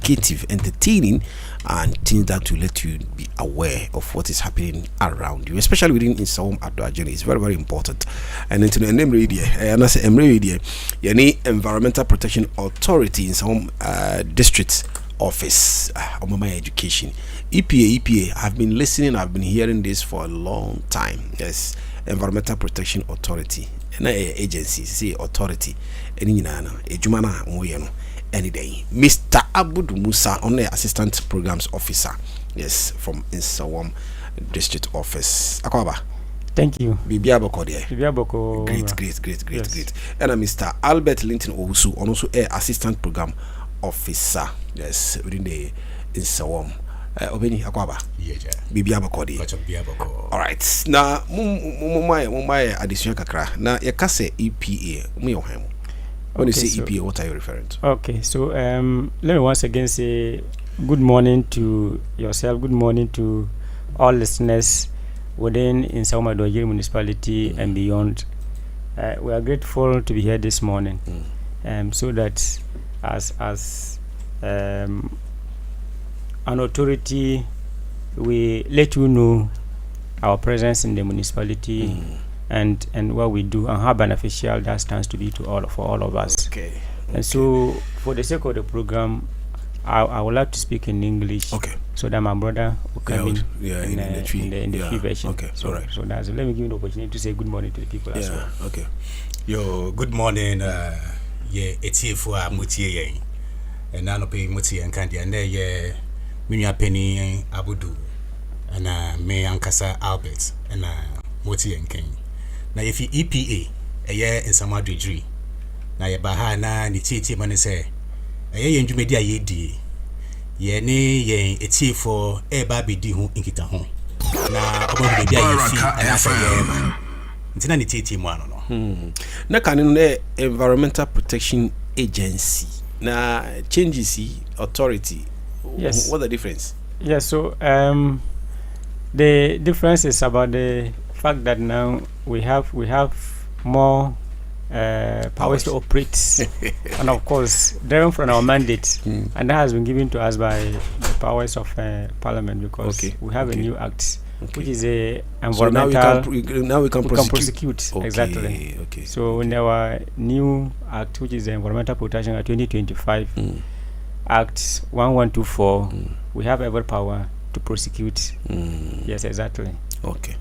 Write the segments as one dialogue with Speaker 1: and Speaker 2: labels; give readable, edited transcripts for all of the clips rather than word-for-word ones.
Speaker 1: educative, entertaining, and things that will let you be aware of what is happening around you, especially within Nsawam Adwa journey. It's very, very important. And into the name radio, and I say yani Environmental Protection Authority in some district office on my education. EPA. I've been listening, I've been hearing this for a long time. Yes, Environmental Protection Authority. And agency, say authority. Any nana, a jumana moyeno. Any day. Mr. Abud Musa, only assistant programs officer. Yes, from Nsawam district office. Akwaba.
Speaker 2: Thank you.
Speaker 1: Bibiaboko there.
Speaker 2: Bibiaboko.
Speaker 1: Great. And Mr. Albert Linton Owusu, also a assistant program officer. Yes, within the Nsawam. Obeni Akwaba. Bibiaboko there. All right. Now, my addition kakra. Now, you can say EPA. When you say EPA, what are you referring to?
Speaker 2: Okay, so let me once again say good morning to yourself. Good morning to all listeners within Nsawam Adwa municipality and beyond. We are grateful to be here this morning, so that as an authority, we let you know our presence in the municipality. And what we do and how beneficial that stands to be to all of us.
Speaker 1: Okay.
Speaker 2: And so, for the sake of the program, I would like to speak in English.
Speaker 1: Okay.
Speaker 2: So that my brother will come in
Speaker 1: the
Speaker 2: free version.
Speaker 1: Okay.
Speaker 2: So,
Speaker 1: all right.
Speaker 2: So let me give you the opportunity to say good morning to the people as well.
Speaker 1: Okay.
Speaker 3: Yo, good morning. It's here for Mutie, and now pay Mutie and Candy, and there, Minya Penny Abudu, and me Ankasa Albert, and Mutie and King. Na if EPA a year in some degree na ye baha na ni titi man say a year ndwumedi a yedi ye ne ye eti for e ba bedi ho nkita ho na obo bedi a yefi na say ye ntina ni titi mu ano no
Speaker 1: na kan no Environmental Protection Agency na changes authority.
Speaker 2: Yes.
Speaker 1: What the difference?
Speaker 2: Yes, so the difference is about the fact that now we have more powers to operate, and of course, driven from our mandate, and that has been given to us by the powers of Parliament, because we have a new act, which is a environmental.
Speaker 1: So now we can prosecute.
Speaker 2: Okay. Exactly.
Speaker 1: Okay.
Speaker 2: So in our new act, which is the Environmental Protection Act 2025, Act 1124, we have every power to prosecute. Yes, exactly.
Speaker 1: Okay.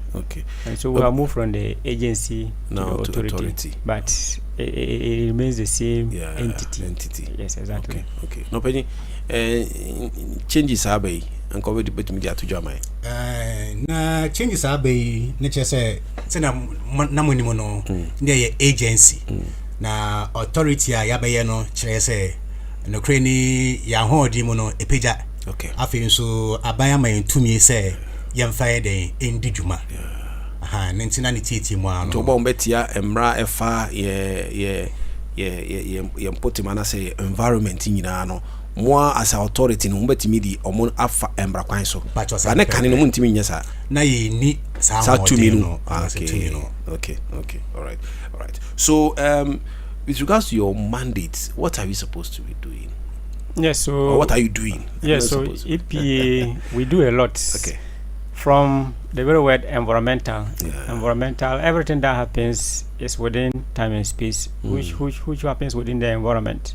Speaker 2: And so we have moved from the agency
Speaker 1: now
Speaker 2: to the authority. But it remains the same entity. Yes, exactly.
Speaker 1: Okay. No penny changes abe and cover the bit media to Jamai.
Speaker 3: Na changes abe nature say na money mono near agency. Na authority a yabe no chere say no crane ya hodi mono epeja.
Speaker 1: Okay.
Speaker 3: Afin so abaya man tumi say yamfa den endidwuma. Aha, nentina ni titi mu ano.
Speaker 1: To bo mbetia emra efa ye mpoti mana say environment nyina no. Moi as authority no mbetimi di omon afa embra kwan so. Ba ne kan no muntimi nyesa.
Speaker 3: Na ye ni
Speaker 1: sa tumi no. Okay. All right. So with regards to your mandate, what are we supposed to be doing?
Speaker 2: Yes, so
Speaker 1: or what are you doing?
Speaker 2: Yes, so EPA we do a lot.
Speaker 1: Okay.
Speaker 2: From the very word environmental, everything that happens is within time and space, which happens within the environment.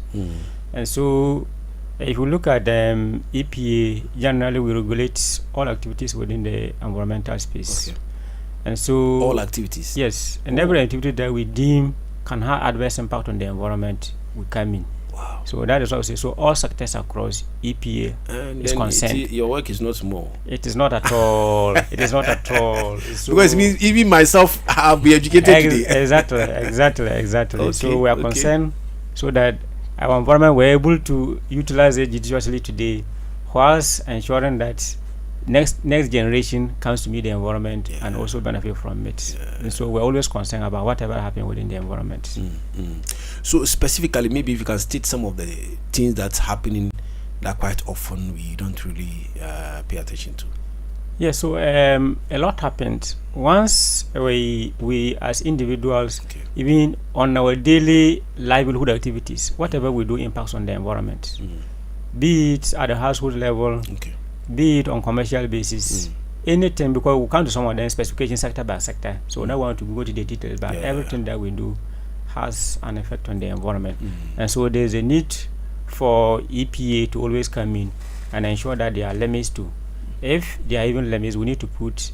Speaker 2: And so, if you look at EPA, generally we regulate all activities within the environmental space.
Speaker 1: Okay.
Speaker 2: And so
Speaker 1: all activities.
Speaker 2: Yes, and every activity that we deem can have adverse impact on the environment, we come in.
Speaker 1: Wow.
Speaker 2: So that is what we say. So all sectors across EPA is concerned.
Speaker 1: Your work is not small.
Speaker 2: It is not at all. It is not at all. So
Speaker 1: because it means even myself I'll be educated today.
Speaker 2: Exactly.
Speaker 1: Okay,
Speaker 2: so we are concerned so that our environment we're able to utilize it judiciously today, whilst ensuring that next generation comes to meet the environment and also benefit from it. And so we're always concerned about whatever happens within the environment.
Speaker 1: So specifically, maybe if you can state some of the things that's happening that quite often we don't really pay attention to.
Speaker 2: So a lot happened. Once we as individuals, even on our daily livelihood activities, whatever we do impacts on the environment. be it at the household level, be it on commercial basis. Anything, because we come to some of them specification sector by sector, so I don't want to go to the details, but everything that we do has an effect on the environment. And so there's a need for EPA to always come in and ensure that there are limits too. If there are even limits, we need to put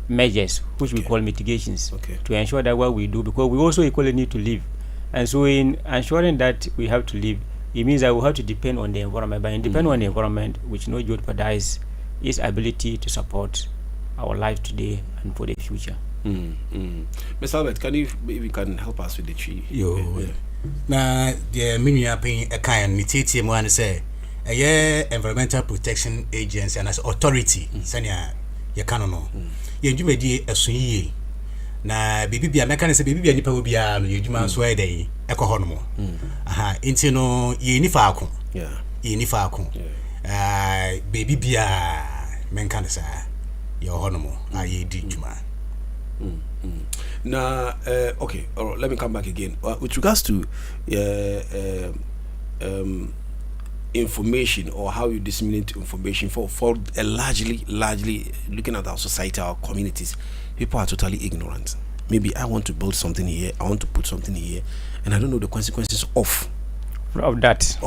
Speaker 2: measures, which we call mitigations, to ensure that what we do, because we also equally need to live. And so in ensuring that we have to live, it means that we have to depend on the environment. But in depending on the environment, which no jeopardize its ability to support our life today and for the future.
Speaker 1: Mr. Albert, maybe can help us with the tree?
Speaker 3: Now, the Minya paying a kind of one say, a environmental protection agency and as authority, Sanya, you cannot know. You do a swing. Na bibi bia meka ne se bibi bia nipa wo bia no yedwuma so ede ekoho no mo inti no ye ni faako ye ni faako bibi bia menka ne sa ye ho no mo ye di dwuma
Speaker 1: na okay, all right, let me come back again with regards to information, or how you disseminate information for a largely looking at our society, our communities. People are totally ignorant. Maybe I want to build something here, I want to put something here, and I don't know the consequences of that.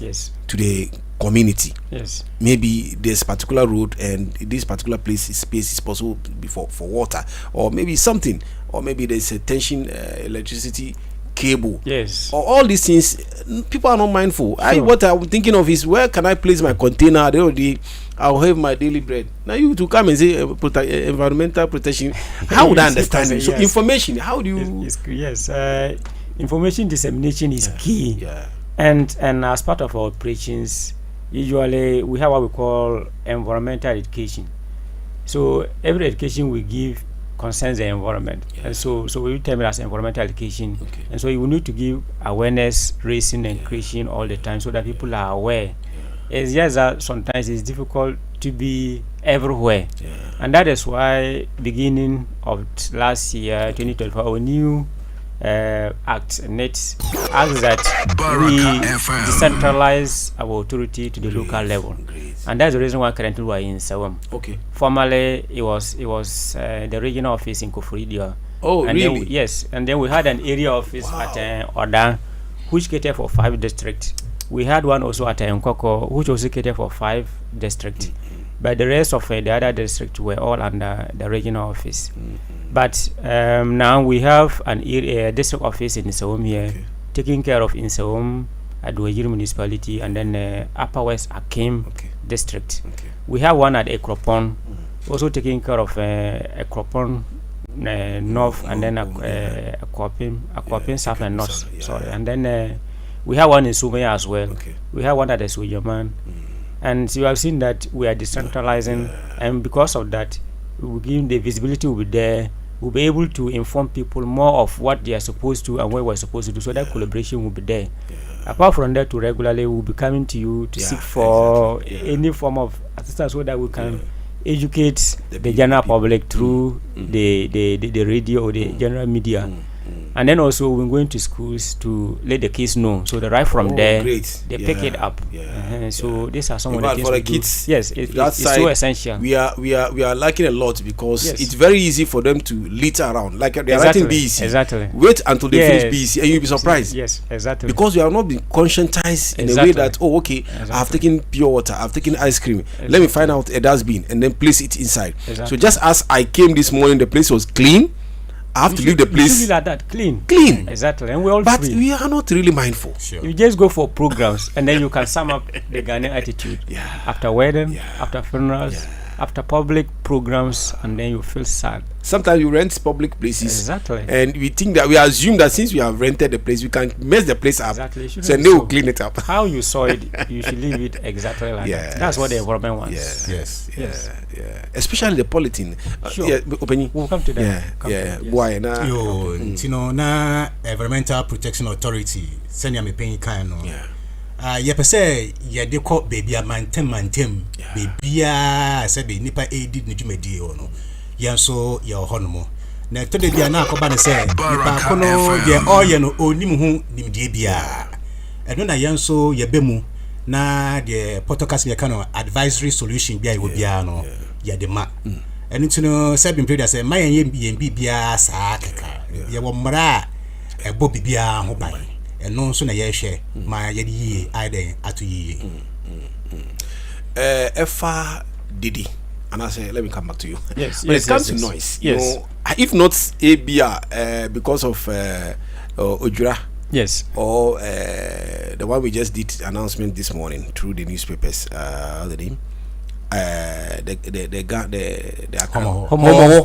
Speaker 2: Yes.
Speaker 1: To the community.
Speaker 2: Yes.
Speaker 1: Maybe there's a particular road, and this particular space is possible for water, or maybe something, or maybe there's a tension electricity cable.
Speaker 2: Yes.
Speaker 1: Or all these things, people are not mindful. Sure. What I'm thinking of is, where can I place my container? I'll have my daily bread. Now you to come and say environmental protection. How would I understand it? So information, how do you?
Speaker 2: Yes. Information dissemination is key.
Speaker 1: Yeah.
Speaker 2: And as part of our operations, usually we have what we call environmental education. So every education we give concerns the environment, and so we term it as environmental education. And so you will need to give awareness, raising and creation all the time, so that people are aware. It's just that sometimes it's difficult to be everywhere, and that is why beginning of last year, 2024, our new act net asks that we decentralize our authority to the local level. And that's the reason why currently we are in Nsawam. Formerly it was the regional office in Koforidia.
Speaker 1: And
Speaker 2: really? Yes, and then we had an area office at Oda, which catered for 5 districts. We had one also at Nkoko, which also catered for 5 districts. But the rest of the other districts were all under the regional office. But now we have a district office in Nsawam here, taking care of Nsawam, Aduajiri municipality, and then Upper West Akim district. We have one at Ekropon, also taking care of Ekropon North, and then Akwapim South and North. Sorry, and then we have one in Sumaya as well. We have one at the Sujaman. And so you have seen that we are decentralizing, and because of that, we will give the visibility will be there. We'll be able to inform people more of what they are supposed to and what we're supposed to do, so that collaboration will be there. Apart from that, to regularly we'll be coming to you to seek for any form of assistance, so that we can educate the general public through the radio or the general media. And then also we're going to schools to let the kids know, so that right from there they pick it up. So these are some of the things
Speaker 1: for the
Speaker 2: kids.
Speaker 1: Do.
Speaker 2: Yes, it's so essential.
Speaker 1: We are liking a lot, because it's very easy for them to litter around, like they're writing BEC. Wait until they finish BEC and you'll be surprised.
Speaker 2: Yes, exactly.
Speaker 1: Because we have not been conscientized in a way that I've taken pure water, I've taken ice cream. Let me find out a dustbin and then place it inside. So just as I came this morning, the place was clean. I have to leave the place
Speaker 2: like that, clean. Exactly, and we're all
Speaker 1: but
Speaker 2: free.
Speaker 1: We are not really mindful.
Speaker 2: You just go for programs, and then you can sum up the Ghanaian attitude. After wedding, after funerals, after public programs, and then you feel sad.
Speaker 1: Sometimes you rent public places,
Speaker 2: and
Speaker 1: we think that we assume that since we have rented the place, we can mess the place up. So they will clean it up.
Speaker 2: How you saw it, you should leave it exactly like that. That's what the environment wants.
Speaker 1: Yes. Especially the polythene.
Speaker 2: We'll come to that.
Speaker 1: Why na?
Speaker 3: Na Environmental Protection Authority. Send me paying kind. Yep, say ya de ko baby a mantem baby a say be nipa edit ne dwumadi o no yan so ya hono na to de bia na akoba ne say nipa kono de oye no onim hu nimdie bia eno na yan so ya bemu na the podcast we kind of advisory solution bia you bia no ya de ma and into no seven period say my yen bia sa kaka ya wo mra e bo bia ho ban and no so na ye hwe ma ye di aiden atu yi
Speaker 1: Efa Didi, and I say, let me come back to you.
Speaker 2: Yes,
Speaker 1: when
Speaker 2: yes,
Speaker 1: it comes
Speaker 2: yes,
Speaker 1: to
Speaker 2: yes.
Speaker 1: noise,
Speaker 2: Yes.
Speaker 1: you know, if not ABR because of Ojura
Speaker 2: Yes.
Speaker 1: or the one we just did announcement this morning through the newspapers, the name, the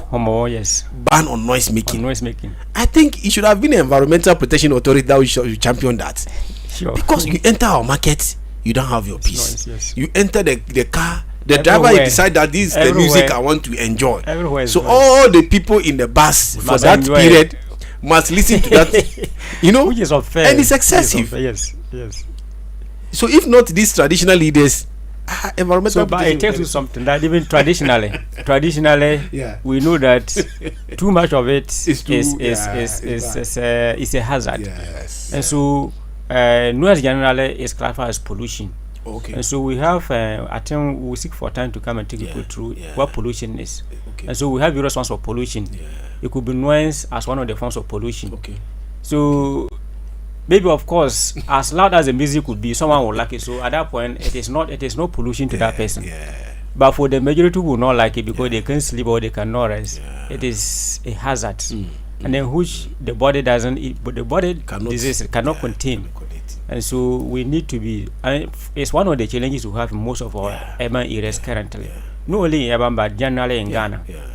Speaker 2: Homo, yes.
Speaker 1: ban on noise making.
Speaker 2: On noise making.
Speaker 1: I think it should have been an environmental protection authority that should champion that.
Speaker 2: Sure.
Speaker 1: Because you enter our market, you don't have your peace.
Speaker 2: Noise, yes.
Speaker 1: You enter the car, the driver
Speaker 2: Everywhere.
Speaker 1: you decide that this is the
Speaker 2: Everywhere.
Speaker 1: music I want to enjoy.
Speaker 2: Everywhere is
Speaker 1: So
Speaker 2: noise.
Speaker 1: all the people in the bus for
Speaker 2: Must
Speaker 1: that
Speaker 2: enjoy
Speaker 1: period must listen to that. You know,
Speaker 2: Which is unfair.
Speaker 1: and it's
Speaker 2: Which is
Speaker 1: excessive.
Speaker 2: unfair, yes, yes.
Speaker 1: So if not these traditional leaders, environmental.
Speaker 2: So, but it tells you something that even traditionally,
Speaker 1: Yeah.
Speaker 2: we know that too much of it
Speaker 1: It's too-
Speaker 2: is a hazard.
Speaker 1: Yes.
Speaker 2: And so, noise generally is classified as pollution.
Speaker 1: Okay.
Speaker 2: And so we have, I think we seek for time to come and take
Speaker 1: Yeah,
Speaker 2: people through
Speaker 1: yeah.
Speaker 2: what pollution is.
Speaker 1: Okay.
Speaker 2: And so we have various forms of pollution.
Speaker 1: Yeah.
Speaker 2: It could be noise as one of the forms of pollution.
Speaker 1: Okay.
Speaker 2: So maybe of course, as loud as the music could be, someone will like it. So at that point, it is no pollution to that person.
Speaker 1: Yeah.
Speaker 2: But for the majority who will not like it because they can't sleep or they cannot rest, it is a hazard. And then which the body doesn't eat, but the body cannot contain. And so we need to be, and it's one of the challenges we have in most of our urban areas currently. Not only in urban, but generally in Ghana.
Speaker 1: Yeah.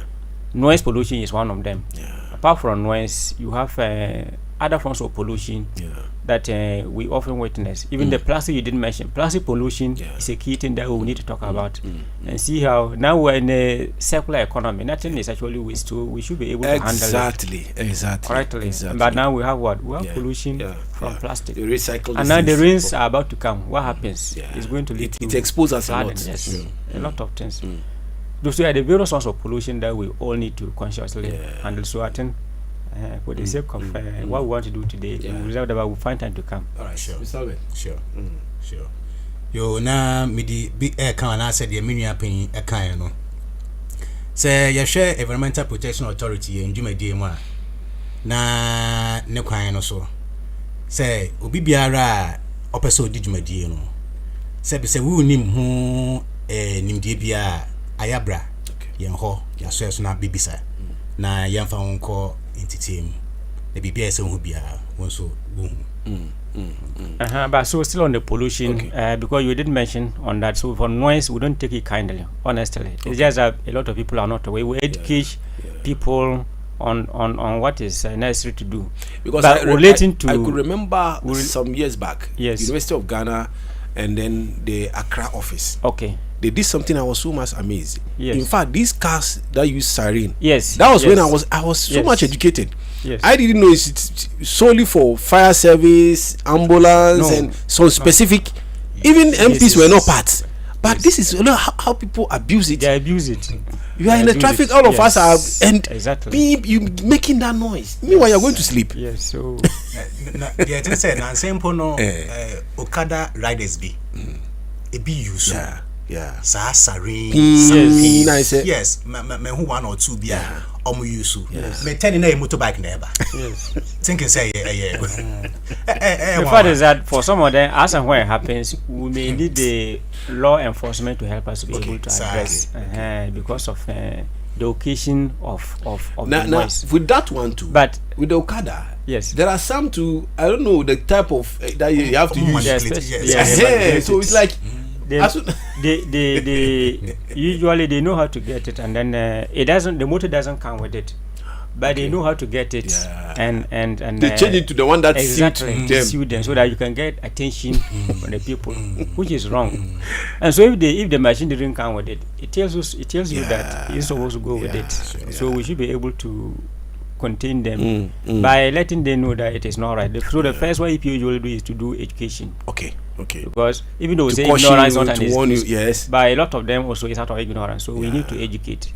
Speaker 2: Noise pollution is one of them.
Speaker 1: Yeah.
Speaker 2: Apart from noise, you have other forms of pollution that we often witness. Even the plastic you didn't mention. Plastic pollution is a key thing that we need to talk about and see how now we're in a circular economy. Nothing is actually waste, so we should be able to handle it
Speaker 1: Exactly.
Speaker 2: correctly.
Speaker 1: Exactly.
Speaker 2: But now we have what? We have pollution
Speaker 1: Yeah.
Speaker 2: from
Speaker 1: Yeah.
Speaker 2: plastic.
Speaker 1: The recycled
Speaker 2: And now the
Speaker 1: things.
Speaker 2: rains are about to come. What happens?
Speaker 1: Yeah.
Speaker 2: It's going to lead
Speaker 1: It
Speaker 2: to
Speaker 1: exposes us a
Speaker 2: flooding.
Speaker 1: lot.
Speaker 2: Yes, a lot of things. Those are the various sources of pollution that we all need to consciously handle. So I think for the sake of what we want to do today, we reserve that we'll find time to come.
Speaker 1: All right,
Speaker 3: Sure.
Speaker 1: Mr. Albert.
Speaker 3: Sure. Sure. Yo na midi bi kan na said the menua pen kan no. Say you share Environmental Protection Authority in Jumadi mu a na ne kwan no so. Say obi biara opeso di Jumadi no. Say be say we nim ho nimdie bia ayabra. Yen ho ya so na bibisa. Na yemfa wonko entity mu. Na bibia se ho bia won so wo
Speaker 2: But so still on the pollution, because you did mention on that. So for noise, we don't take it kindly, honestly. It's just that a lot of people are not aware. We educate people on what is necessary to do.
Speaker 1: Because
Speaker 2: but relating to,
Speaker 1: I could remember some years back,
Speaker 2: Yes.
Speaker 1: University of Ghana, and then the Accra office.
Speaker 2: Okay.
Speaker 1: They did something I was so much amazed.
Speaker 2: Yes.
Speaker 1: In fact, these cars that use siren.
Speaker 2: Yes.
Speaker 1: That was
Speaker 2: yes.
Speaker 1: when I was so
Speaker 2: Yes.
Speaker 1: much educated.
Speaker 2: Yes.
Speaker 1: I didn't know it's solely for fire service, ambulance, and some specific. Even MPs were not part. But this is how people abuse it.
Speaker 2: They abuse it.
Speaker 1: You are in the traffic, all of us are, and
Speaker 2: exactly.
Speaker 1: you making that noise. Meanwhile, you're going to sleep.
Speaker 2: Yes, so.
Speaker 3: Yeah, just say na simple no Okada riders be. E be use.
Speaker 1: Yeah.
Speaker 3: Sa sarin. Yes. Me who one or two be omo use. Me telling na motorbike na eba.
Speaker 2: Yes.
Speaker 3: Thinking say
Speaker 2: The fact is that for some of them, as and when it happens, we may need the law enforcement to help us to be able to address because of the occasion of the noise.
Speaker 1: With that one too,
Speaker 2: but
Speaker 1: with the Okada,
Speaker 2: yes,
Speaker 1: there are some to, I don't know the type of that you have to use.
Speaker 2: Yes.
Speaker 1: So it's like
Speaker 2: they usually they know how to get it, and then the motor doesn't come with it, but they know how to get it, and
Speaker 1: they change it to the one that
Speaker 2: suit them so that you can get attention from the people, which is wrong. And so if the machine didn't come with it, it tells you that you're supposed to go with it. So we should be able to contain them by letting them know that it is not right. So the first one EPO usually do is to do education.
Speaker 1: Okay.
Speaker 2: Because even though we say ignorance not an excuse,
Speaker 1: yes,
Speaker 2: but a lot of them also is out of ignorance. So we need to educate.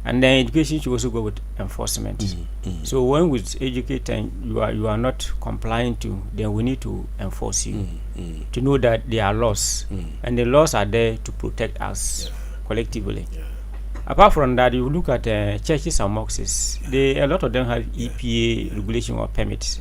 Speaker 2: And then education should also go with enforcement. So when we educate and you are not complying to, then we need to enforce you to know that there are laws, and the laws are there to protect us collectively. Apart from that, you look at churches and mosques. A lot of them have EPA regulation or permits,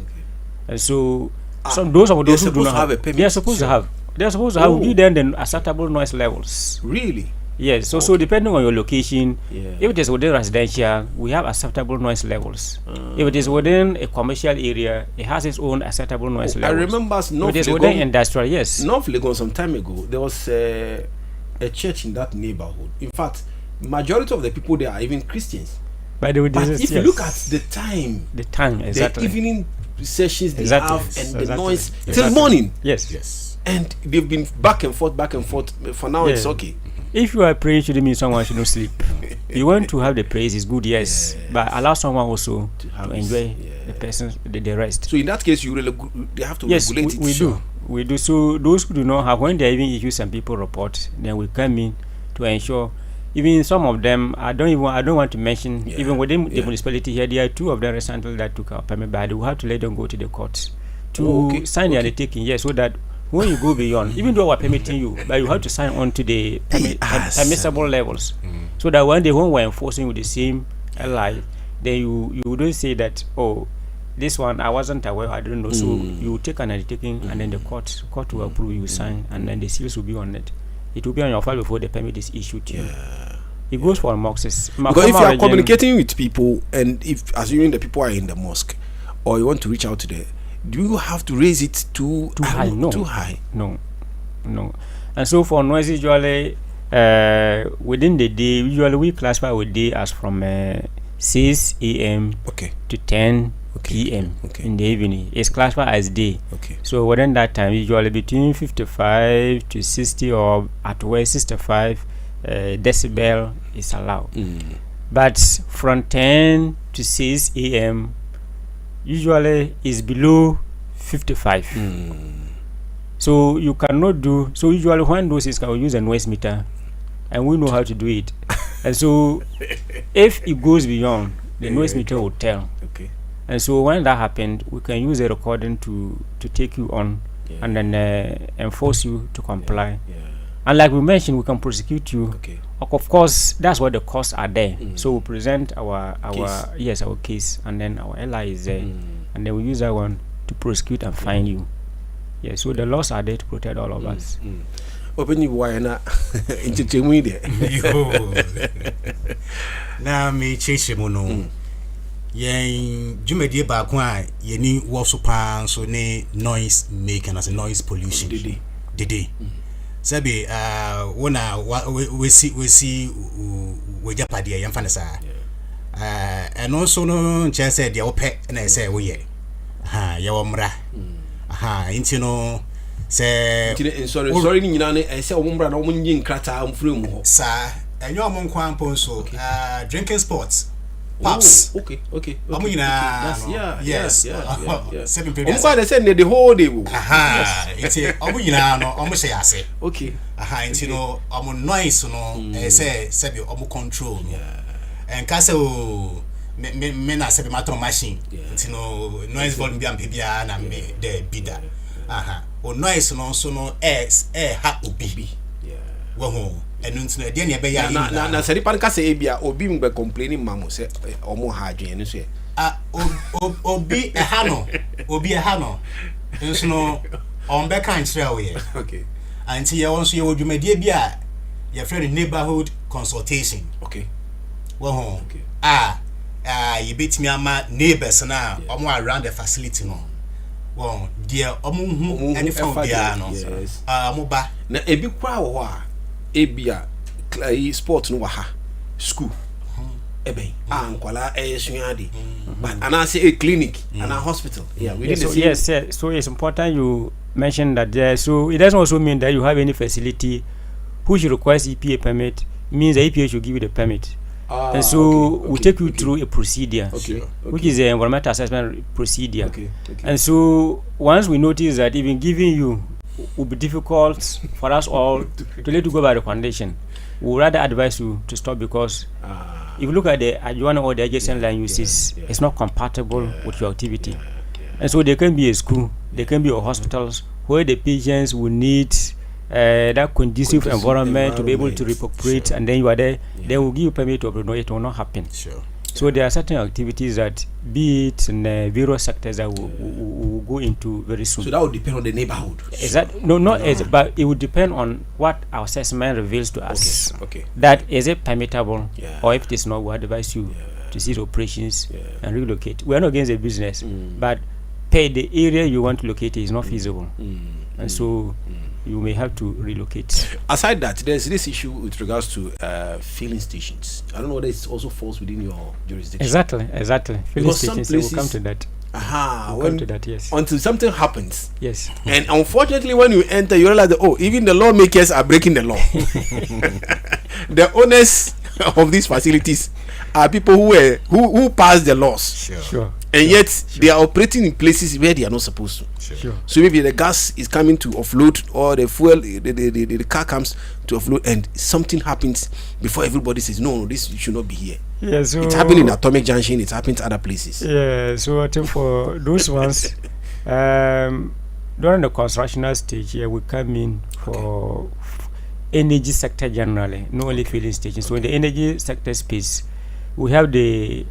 Speaker 2: and so those who do not have a permit, they are supposed to have. They are supposed to have give them the acceptable noise levels.
Speaker 1: Really?
Speaker 2: Yes. So depending on your location, if it is within residential, we have acceptable noise levels. If it is within a commercial area, it has its own acceptable noise levels.
Speaker 1: I remember
Speaker 2: if it is within industrial, yes.
Speaker 1: North Legon some time ago, there was a church in that neighborhood. In fact, majority of the people there are even Christians.
Speaker 2: By the way,
Speaker 1: but if you look at the time
Speaker 2: exactly,
Speaker 1: the evening sessions they have and the noise till morning.
Speaker 2: Yes.
Speaker 1: And they've been back and forth. For now, it's okay.
Speaker 2: If you are praying, shouldn't mean someone should not sleep. You want to have the praise, is good, yes, but allow someone also to enjoy the person, the rest.
Speaker 1: So in that case, they have to regulate it.
Speaker 2: We do. So those who do not have, when they even issue some people report, then we come in to ensure. Even some of them, I don't want to mention. Even within the municipality here, there are 2 of them recently that took our permit, but we have to let them go to the courts to sign the undertaking. Yes, so that when you go beyond, even though we're permitting you, but you have to sign on to the permissible levels, so that one day when we're enforcing with the same LI, then you don't say that, oh, this one I wasn't aware, I don't know. So you take an undertaking, and then the court will approve, you sign, and then the seals will be on it. It will be on your file before the permit is issued to you. It goes for mosques.
Speaker 1: Because if you are communicating with people, and if assuming the people are in the mosque, or you want to reach out to them, do you have to raise it too high? No. Too high?
Speaker 2: No. And so for noise, usually within the day, usually we classify with day as from 6 a.m. to 10 p.m. in the evening. It's classified as day. So within that time, usually between 55 to 60 or at worst 65 decibel is allowed. But from 10 to 6 a.m. usually is below 55. So you cannot do. So usually when those is, can use a noise meter, and we know how to do it. And so if it goes beyond, the noise meter will tell. And so when that happened, we can use a recording to take you on, and then enforce you to comply. And like we mentioned, we can prosecute you. Of course, that's why the costs are there. So we present our case, and then our LI is there, and then we use that one to prosecute and fine you. So the laws are there to protect all of us.
Speaker 1: Open you why not entertain me there.
Speaker 3: Now me chase mono. Yen jumedie ba kwa yeni worso pan so ne noise making as a noise pollution. Dede. Sabi wona we see we japade yam fa nesa. And also no chance say dia ope na say we ye. Ya wo mra. Inti no say
Speaker 1: sorry ni nyina ne say wo mra na wo nyi nkrata amfure mu ho.
Speaker 3: Sa enyo mo nkwan pon so drinking sports. Pops.
Speaker 1: Okay.
Speaker 3: Yes. 7 people.
Speaker 1: They said the whole day.
Speaker 3: It's no almost say.
Speaker 1: Okay.
Speaker 3: It's no noise no say control. And kase me na say matter machine. It's no noise volume bi am bia na me the bida. Noise no so no air ha obi. Wo and no dey na be ya
Speaker 1: na seri pan ka say bia obi mbe complaining mamo say omo ha adwen no so
Speaker 3: obi ha no nso no on be kan kire we
Speaker 1: okay
Speaker 3: anti ye won so ye wodwumadie bia ye friend neighborhood consultation wo ye betimi ama neighbors na omo around the facility no wo dia omo hu any from bia no omo ba
Speaker 1: na ebi kwa wo a ebia sport no waha school ebe ankwala esuade but ana say a clinic and a hospital
Speaker 2: so it's important you mention that there. So it doesn't also mean that you have any facility which requires EPA permit. Means the EPA should give you the permit. And so we take you through a procedure, which is an environmental assessment procedure. And so once we notice that even giving you will be difficult for us all to let you go by the condition, we would rather advise you to stop because if you look at the adjoining or the adjacent land uses, it's not compatible with your activity. And so there can be a school, there can be a hospitals where the patients will need that conducive environment to be able to recuperate, and then you are there, they will give you permit to operate. No, it will not happen.
Speaker 3: Sure.
Speaker 2: So there are certain activities that, be it in various sectors, that will go into very soon.
Speaker 1: So that would depend on the neighborhood.
Speaker 2: Is that no? But it would depend on what our assessment reveals to us.
Speaker 1: Okay.
Speaker 2: That is it permittable,
Speaker 1: Yeah.
Speaker 2: or if it is not, we advise you to cease operations and relocate. We are not against the business, but pay the area you want to locate is not feasible, and so you may have to relocate.
Speaker 1: Aside that, there's this issue with regards to filling stations. I don't know whether it also falls within your jurisdiction.
Speaker 2: Exactly. Filling
Speaker 1: Because some
Speaker 2: stations, we'll come
Speaker 1: places-
Speaker 2: to that.
Speaker 1: We'll
Speaker 2: come to that, yes.
Speaker 1: Until something happens.
Speaker 2: Yes.
Speaker 1: And unfortunately, when you enter, you realize that, even the lawmakers are breaking the law. The owners of these facilities are people who pass the laws.
Speaker 2: Sure.
Speaker 1: And yet they are operating in places where they are not supposed to.
Speaker 2: Sure.
Speaker 1: So maybe the gas is coming to offload, or the fuel, the car comes to offload, and something happens before everybody says, no, this should not be here.
Speaker 2: Yeah, so
Speaker 1: It's happening in Atomic Junction, it's happening to other places.
Speaker 2: Yeah, so I think for those ones, during the constructional stage here, we come in for energy sector generally, not only filling stations. So in the energy sector space, we have the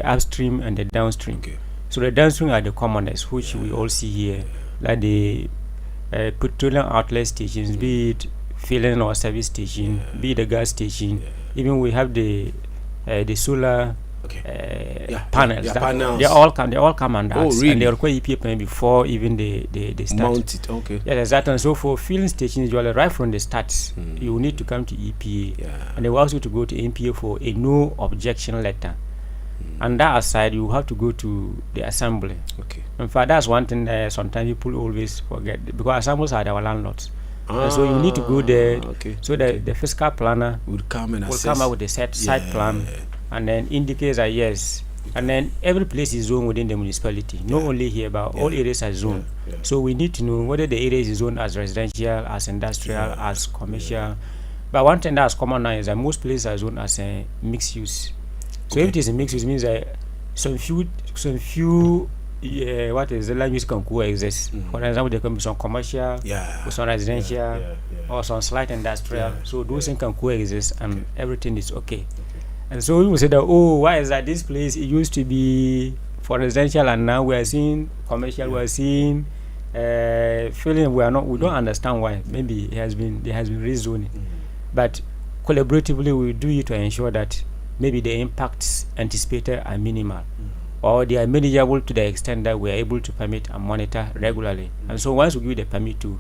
Speaker 2: upstream and the downstream.
Speaker 1: Okay.
Speaker 2: So the downstream are the commoners, which we all see here, like the petroleum outlet stations, be it filling or service station, be it the gas station. Even we have the solar panels.
Speaker 1: Panels.
Speaker 2: They all come under us,
Speaker 1: really?
Speaker 2: and they require EPA permit before even they start.
Speaker 1: Mount it, okay.
Speaker 2: Yeah, exactly. And so for filling stations, usually right from the start, you need to come to EPA, and they will ask you to go to NPA for a no objection letter. And that aside, you have to go to the assembly.
Speaker 1: Okay.
Speaker 2: In fact, that's one thing sometimes people always forget, because assemblies are our landlords. And so you need to go there.
Speaker 1: Okay.
Speaker 2: So the fiscal planner
Speaker 1: Would come and
Speaker 2: will
Speaker 1: assess.
Speaker 2: come out with a site plan, and then indicates that yes. And then every place is zoned within the municipality, not only here, but all areas are zoned. So we need to know whether the area is zoned as residential, as industrial, as commercial. But one thing that's common now is that most places are zoned as a mixed use. So if it is a mixed use, it means that some few what is the land use can coexist. For example, there can be some commercial, with some residential, or some slight industrial. So those things can coexist, and everything is okay. And so we will say that, why is that this place, it used to be for residential, and now we are seeing commercial, we are seeing feeling we don't understand why. Maybe there has been rezoning, but collaboratively we do it to ensure that maybe the impacts anticipated are minimal, or they are manageable to the extent that we are able to permit and monitor regularly. And so once we give the permit to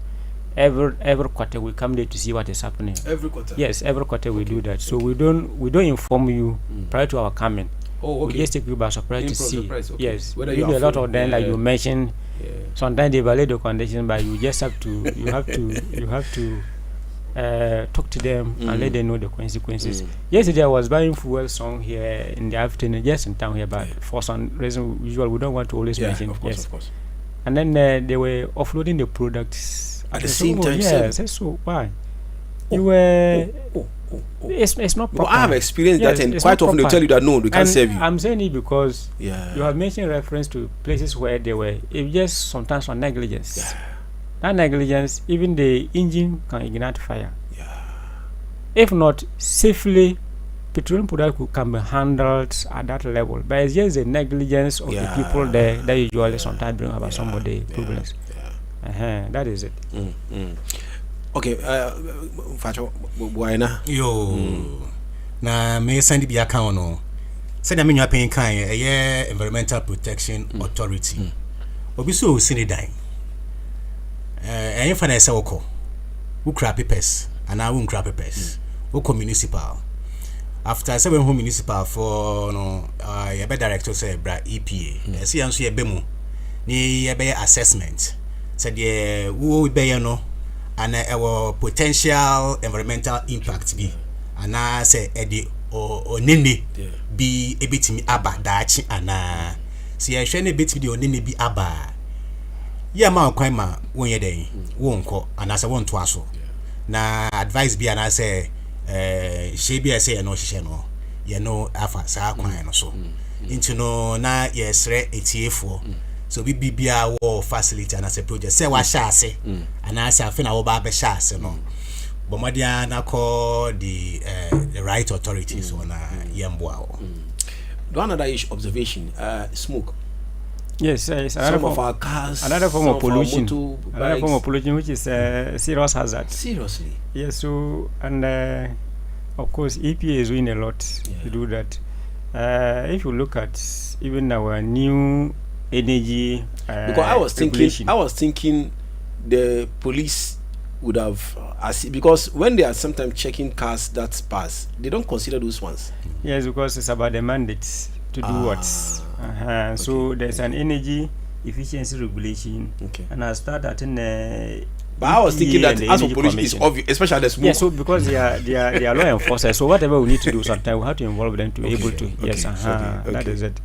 Speaker 2: every quarter, we come there to see what is happening.
Speaker 1: Every quarter?
Speaker 2: Yes, every quarter we do that. So we don't inform you prior to our coming.
Speaker 1: Oh, okay.
Speaker 2: We just take you by surprise to see.
Speaker 1: Okay.
Speaker 2: Yes,
Speaker 1: Whether
Speaker 2: maybe
Speaker 1: you
Speaker 2: a lot of them, like you mentioned, sometimes they violate the conditions, but you just have to you have to talk to them and let them know the consequences. Yesterday I was buying fuel song here in the afternoon, just in town here, but for some reason usually we don't want to always mention.
Speaker 1: Of course.
Speaker 2: And then they were offloading the products
Speaker 1: at the same time.
Speaker 2: Yes, so why? You were. It's not proper.
Speaker 1: Well, I have experienced that, and
Speaker 2: it's
Speaker 1: quite
Speaker 2: not
Speaker 1: often they
Speaker 2: proper.
Speaker 1: tell you that no, they can't serve you.
Speaker 2: I'm saying it because
Speaker 1: You
Speaker 2: you have mentioned reference to places where they were just sometimes on negligence. That negligence, even the engine can ignite fire. If not safely, petroleum product can be handled at that level. But it's just the negligence of the people there that usually sometimes bring about some of the problems. That is it.
Speaker 1: Okay, Facho, Buena.
Speaker 3: Yo, na me send the account no. Send a menu paying kind a Environmental Protection Authority. Obi so sini dan. Fa na ese woko. Who crap papers and I won't crap papers. Woko municipal. After 7 home municipal for no ya be director say bra EPA. See anso ye be mu. Ni ye be assessment. Said ye wo be no and our potential environmental impact be and I say edi o nene be ebitimi aba daachi ana si ye hwe ne betimi de o nene bi aba ya ma kwan ma wonye den wonko ana say wonto aso na advice bi ana say she bi say no hye no you know afa saa kwan no so into no na yesre etiefo so bibia wo facility and as a project say wa sha ase and as afa na wo ba be sha ase no bomodia na call the right authorities on yemboa.
Speaker 1: One other issue observation, smoke.
Speaker 2: Yes,
Speaker 1: Some of our cars,
Speaker 2: another form of pollution. Another form of
Speaker 1: motorbikes.
Speaker 2: pollution, which is serious hazard.
Speaker 1: Seriously.
Speaker 2: Yes, so and of course EPA is doing a lot to do that. If you look at even our new energy,
Speaker 1: Because I was thinking the police would have because when they are sometimes checking cars that pass, they don't consider those ones.
Speaker 2: Yes, because it's about the mandates to do what. So there's an energy efficiency regulation, and I started in
Speaker 1: But I was thinking that as for police is obvious, especially the smoke.
Speaker 2: Yeah, so because they are law enforcers, so whatever we need to do, sometimes we have to involve them to be able to. Yes, that is it.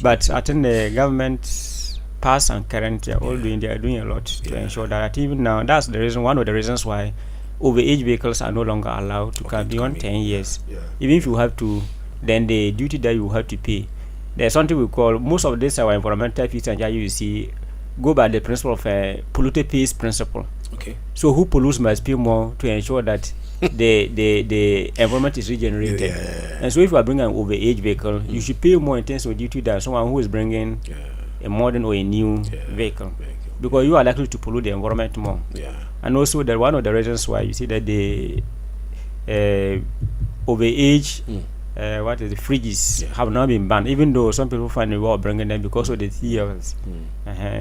Speaker 2: But I think the government, past and current, they are doing a lot to ensure that even now, that's the reason. One of the reasons why overage vehicles are no longer allowed to come beyond 10 years. Even if you have to, then the duty that you have to pay. There's something we call, most of this our environmental fees and you see go by the principle of polluter pays principle. So who pollutes must pay more to ensure that the environment is regenerated. And so if you are bringing an overage vehicle, you should pay more in terms of duty than someone who is bringing a modern or a new vehicle, because you are likely to pollute the environment more. And also that one of the reasons why you see that the overage what is the fridges have now been banned, even though some people find it well bringing them because of the theories.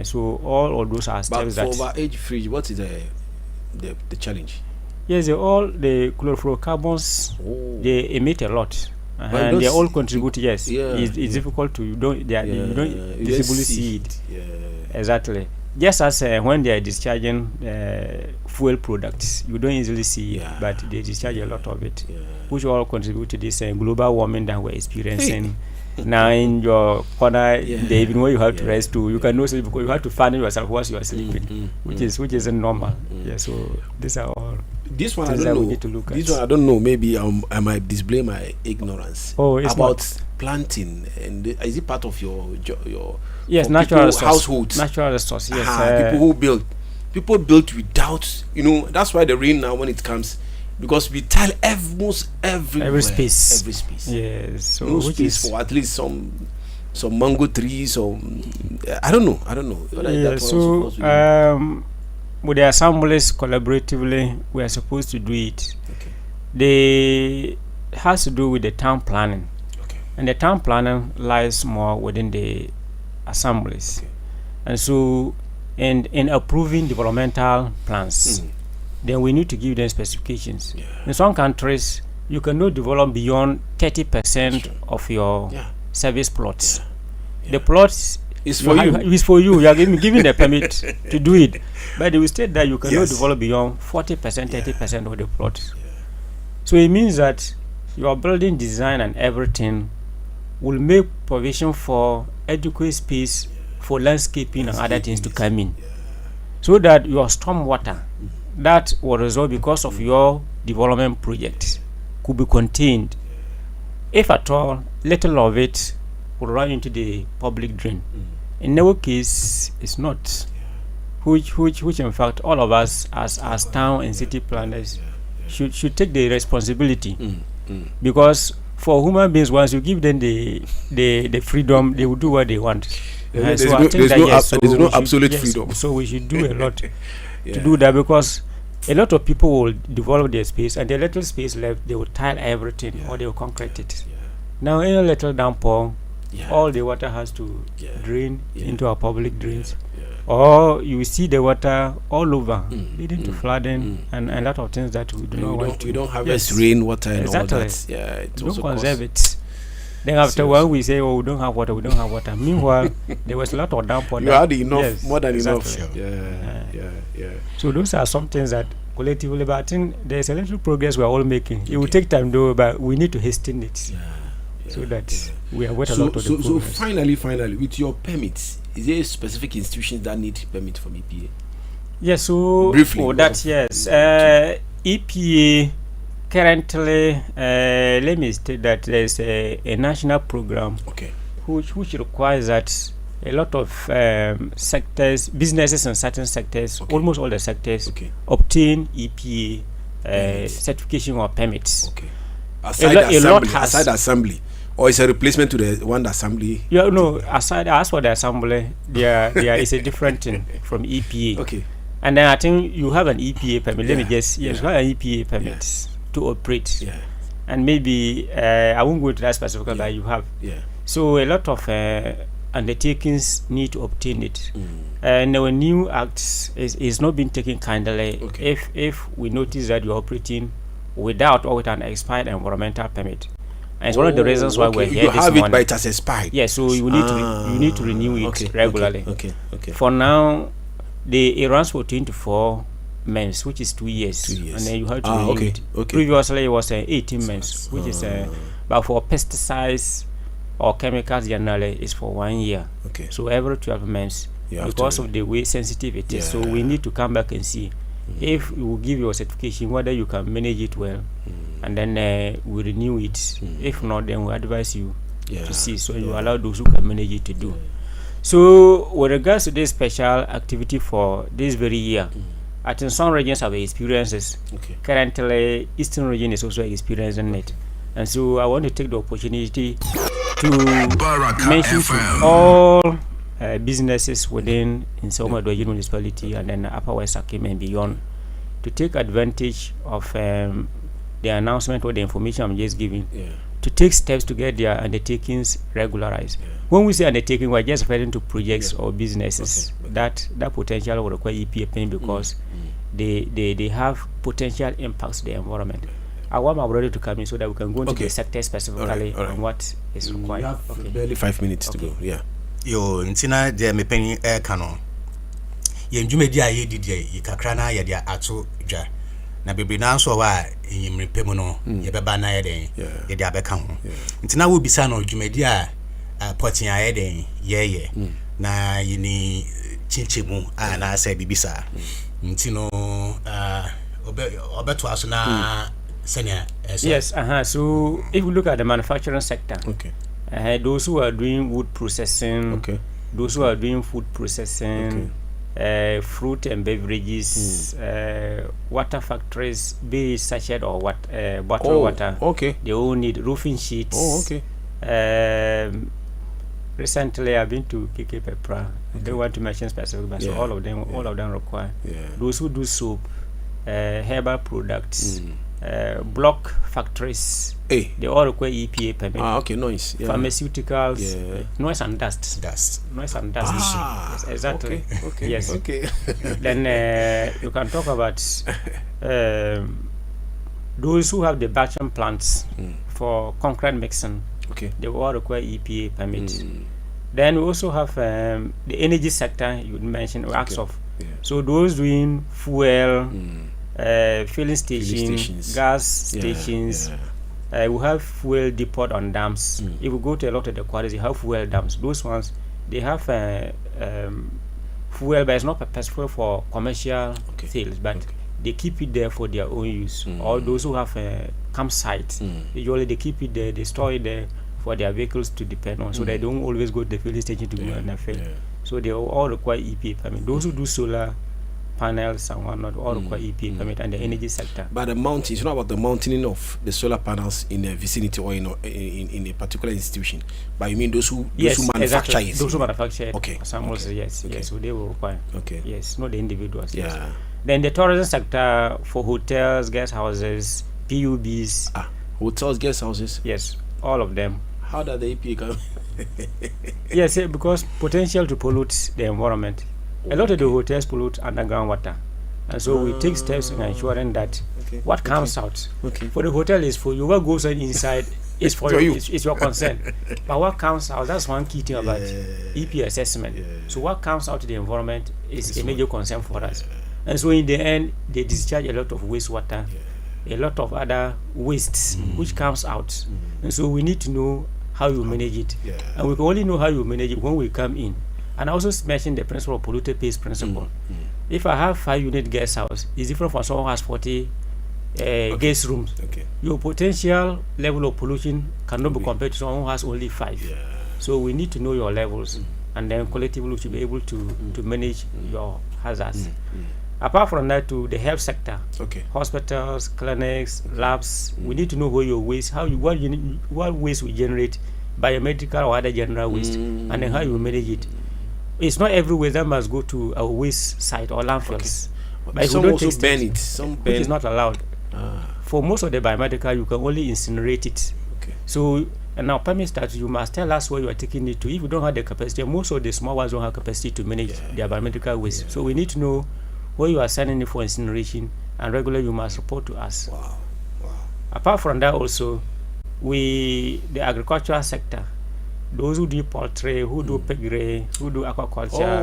Speaker 2: So all of those are steps that.
Speaker 1: But for overage fridge, what is the challenge?
Speaker 2: Yes, all the chlorofluorocarbons they emit a lot. And they all contribute. Yes, it's difficult to you don't visibly see it. Exactly. Just as when they are discharging fuel products, you don't easily see it, but they discharge a lot of it, which all contribute to this global warming that we're experiencing. Now in your corner, the evening where you have to rest too, you can know sleep because you have to fan yourself whilst you are sleeping, which isn't normal. So these are all.
Speaker 1: This one I don't know. This one I don't know. Maybe I might display my ignorance about planting. And is it part of your
Speaker 2: natural
Speaker 1: households,
Speaker 2: natural resource? Yes,
Speaker 1: people build without. That's why the rain now when it comes, because we tile almost every space.
Speaker 2: Yes, so
Speaker 1: no space for at least some mango trees or I don't know.
Speaker 2: With the assemblies collaboratively, we are supposed to do it. It has to do with the town planning, and the town planning lies more within the assemblies. And so, in approving developmental plans, then we need to give them specifications. In some countries, you cannot develop beyond 30% of your service plots. The plots
Speaker 1: is for you.
Speaker 2: It's for you. You are giving the permit to do it, but they will state that you cannot develop beyond 40%, 30% of the plots. So it means that your building design and everything will make provision for adequate space for landscaping and other things to come in, so that your storm water that will result because of your development project could be contained. If at all, little of it will run into the public drain. In our case, it's not. Which in fact, all of us as town and city planners should take the responsibility, because for human beings, once you give them the freedom, they will do what they want.
Speaker 1: There's no absolute freedom.
Speaker 2: So we should do a lot to do that, because a lot of people will develop their space, and the little space left, they will tile everything or they will concrete it. Now, in a little downpour, all the water has to drain into our public drains, or you see the water all over, leading to flooding and a lot of things that we do not want to.
Speaker 1: We don't harvest rainwater and all that.
Speaker 2: We don't conserve it. Then after a while we say, we don't have water. Meanwhile, there was a lot of downpour.
Speaker 1: You had enough, more than enough.
Speaker 2: So those are some things that collectively, but I think there's a little progress we're all making. It will take time though, but we need to hasten it. So that we are waiting a lot of the progress.
Speaker 1: So finally, with your permits, is there specific institutions that need permit from EPA?
Speaker 2: Yes, so
Speaker 1: briefly.
Speaker 2: EPA currently, let me state that there's a national program which requires that a lot of sectors, businesses in certain sectors, almost all the sectors, obtain EPA certification or permits.
Speaker 1: Aside assembly, or is a replacement to the one assembly?
Speaker 2: Yeah, no. As for the assembly, there is a different thing from EPA.
Speaker 1: Okay.
Speaker 2: And then I think you have an EPA permit. Let me guess. Yes, you have an EPA permit to operate.
Speaker 1: Yeah.
Speaker 2: And maybe I won't go to that specifically, but you have.
Speaker 1: Yeah.
Speaker 2: So a lot of undertakings need to obtain it. And our new act is not being taken kindly. If we notice that you're operating without or with an expired environmental permit. And it's one of the reasons why we're here
Speaker 1: you
Speaker 2: this
Speaker 1: have
Speaker 2: morning.
Speaker 1: it, but it has expired.
Speaker 2: Yeah, so you need to renew it regularly.
Speaker 1: Okay.
Speaker 2: For now, it runs for 24 months, which is 2 years. And then you have to renew it. Previously, it was 18 months, which is but for pesticides or chemicals generally, it's for 1 year. So every 12 months, because of the way sensitive it is. So we need to come back and see if you will give your certification, whether you can manage it well, and then we renew it. If not, then we advise you to see, so you allow those who can manage it to do. So with regards to this special activity for this very year, I think some regions have experiences. Currently, Eastern region is also experiencing it. And so I want to take the opportunity to mention to all businesses within Nsawam municipality and then Upper West Akim and beyond to take advantage of the announcement or the information I'm just giving, to take steps to get their undertakings regularized. When we say undertaking, we're just referring to projects or businesses that potential will require EPA permit because they have potential impacts to the environment. I want my brother to come in so that we can go into the sector specifically on what is required.
Speaker 1: We have barely 5 minutes to go. Yeah.
Speaker 3: Yo, ntina de me penny air canon. Ye ndwumedi a ye didi ye kakra na ye dia ato dwa. Na bebre na so wa yimrepemu no ye beba na ye den ye dia beka ho. Ntina wo bisa no ndwumedi a potin a ye den ye na yini chinchemu a na asa bibisa. Ntino obeto aso na senior.
Speaker 2: Yes, so if we look at the manufacturing sector, those who are doing wood processing, those who are doing food processing, fruit and beverages, water factories, be it sachet or bottled water, they all need roofing sheets. Recently, I've been to KK Pepra. I don't want to mention specific, but so all of them require. Those who do soap, herbal products. Block factories, they all require EPA permit.
Speaker 1: Noise.
Speaker 2: Pharmaceuticals, noise and dust. Noise and dust. Yes, exactly. Yes. Then you can talk about those who have the batching plants for concrete mixing. They all require EPA permit. Then we also have the energy sector you mentioned, acts of. So those doing fuel. Filling stations, gas stations. We have fuel depot on dams. If we go to a lot of the quarries, you have fuel dams. Those ones, they have fuel, but it's not purposeful for commercial sales, but they keep it there for their own use. Or those who have campsites, usually they keep it there, they store it there for their vehicles to depend on, so they don't always go to the filling station to go and fill. So they all require EPA permit. Those who do solar panels and whatnot all require EPA permit, and the energy sector.
Speaker 1: But the mountain, it's not about the mountaining of the solar panels in a vicinity or in a particular institution, but you mean those who manufacture it?
Speaker 2: Those who manufacture it. Some also, yes, so they will require. Yes, not the individuals. Yes. Then the tourism sector for hotels, guest houses, PUBs.
Speaker 1: Hotels, guest houses.
Speaker 2: Yes, all of them.
Speaker 1: How does the EPA come?
Speaker 2: Yes, because potential to pollute the environment. A lot of the hotels pollute underground water, and so we take steps in ensuring that what comes out for the hotel is for you. What goes on inside is for you. It's your concern. But what comes out, that's one key thing about EP assessment. So what comes out to the environment is a major concern for us. And so in the end, they discharge a lot of wastewater, a lot of other wastes which comes out. And so we need to know how you manage it. And we can only know how you manage it when we come in. And I also mentioned the principle of polluter pays principle. If I have 5-unit guest house, it's different from someone who has 40 gas rooms.
Speaker 1: Okay.
Speaker 2: Your potential level of pollution cannot be compared to someone who has only 5.
Speaker 1: Yeah.
Speaker 2: So we need to know your levels, and then collectively we should be able to manage your hazards. Apart from that, to the health sector, hospitals, clinics, labs, we need to know where your waste, what waste we generate, biomedical or other general waste, and then how you manage it. It's not every waste that must go to our waste site or landfills. But
Speaker 1: some also burn it. Some burn.
Speaker 2: Which is not allowed. For most of the biomedical, you can only incinerate it. So, and now permit that you must tell us where you are taking it to. If you don't have the capacity, most of the small ones don't have capacity to manage their biomedical waste. So we need to know where you are sending it for incineration, and regularly you must report to us.
Speaker 1: Wow.
Speaker 2: Apart from that, also, the agricultural sector, those who do poultry, who do piggery, who do aquaculture,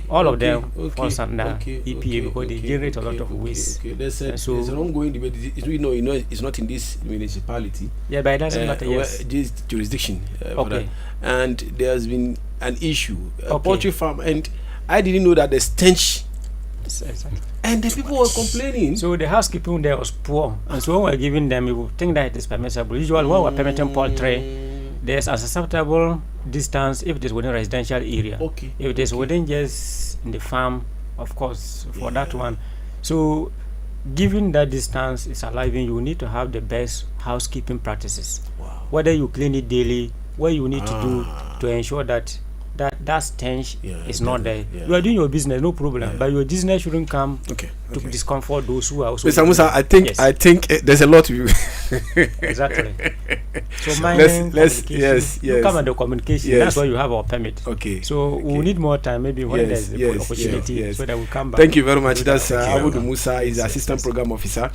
Speaker 2: all of them falls under EPA because they generate a lot of waste.
Speaker 1: There's an ongoing debate. It's not in this municipality.
Speaker 2: Yeah, but it doesn't matter. Yes,
Speaker 1: this jurisdiction. And there has been an issue, a poultry farm, and I didn't know that the stench.
Speaker 2: Exactly.
Speaker 1: And the people were complaining.
Speaker 2: So the housekeeping there was poor, and so when we're giving them, you would think that it is permissible. Usually, when we're permitting poultry, there's an acceptable distance if it is within residential area. If it is within just in the farm, of course, for that one. So, given that distance is alive, you need to have the best housekeeping practices. Whether you clean it daily, what you need to do to ensure that stench is not there. You are doing your business, no problem, but your business shouldn't come to discomfort those who are also.
Speaker 1: Mr. Musa, I think there's a lot to
Speaker 2: exactly. So let's come under communication. That's why you have our permit. So we need more time, maybe when there's the opportunity, so that we come back.
Speaker 1: Thank you very much. That's Abudu Musa, is Assistant Program Officer,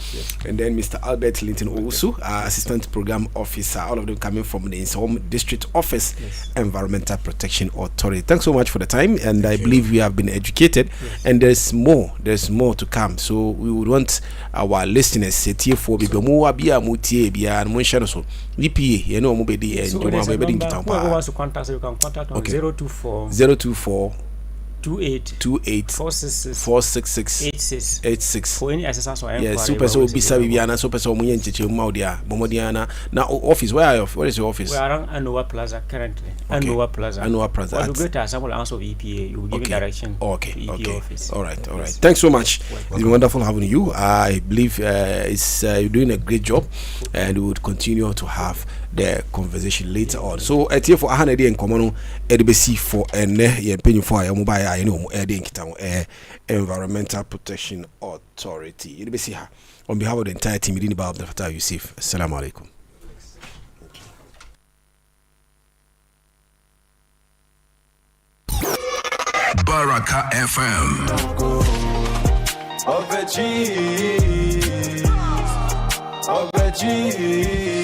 Speaker 1: and then Mr. Albert Linton Owusu, Assistant Program Officer. All of them coming from the Nsawam District Office, Environmental Protection Authority. Thanks so much for the time, and I believe we have been educated, and there's more to come. So we would want our listeners set here for people more be a mutie be an munshano so EPA mobedi and
Speaker 2: whoever wants to contact, you can contact on 024 28 466 86 for any assistance or inquiry.
Speaker 1: Super so bisa bibiana super so munye ncheche maudia bomodiana na office. Where is your office?
Speaker 2: We are around Anoa Plaza currently. Anoa Plaza. When you go to Assembly House of EPA, you will give direction to EPA office.
Speaker 1: All right. Thanks so much. It's been wonderful having you. I believe you're doing a great job, and we would continue to have the conversation later on. So at here for Hanedi and Common EDBC for penny for a mobile Environmental Protection Authority. EDBC on behalf of the entire team, Medini Ba Abdel Fattah Yusuf. Assalamu alaikum.
Speaker 4: Baraka FM. Of the cheese.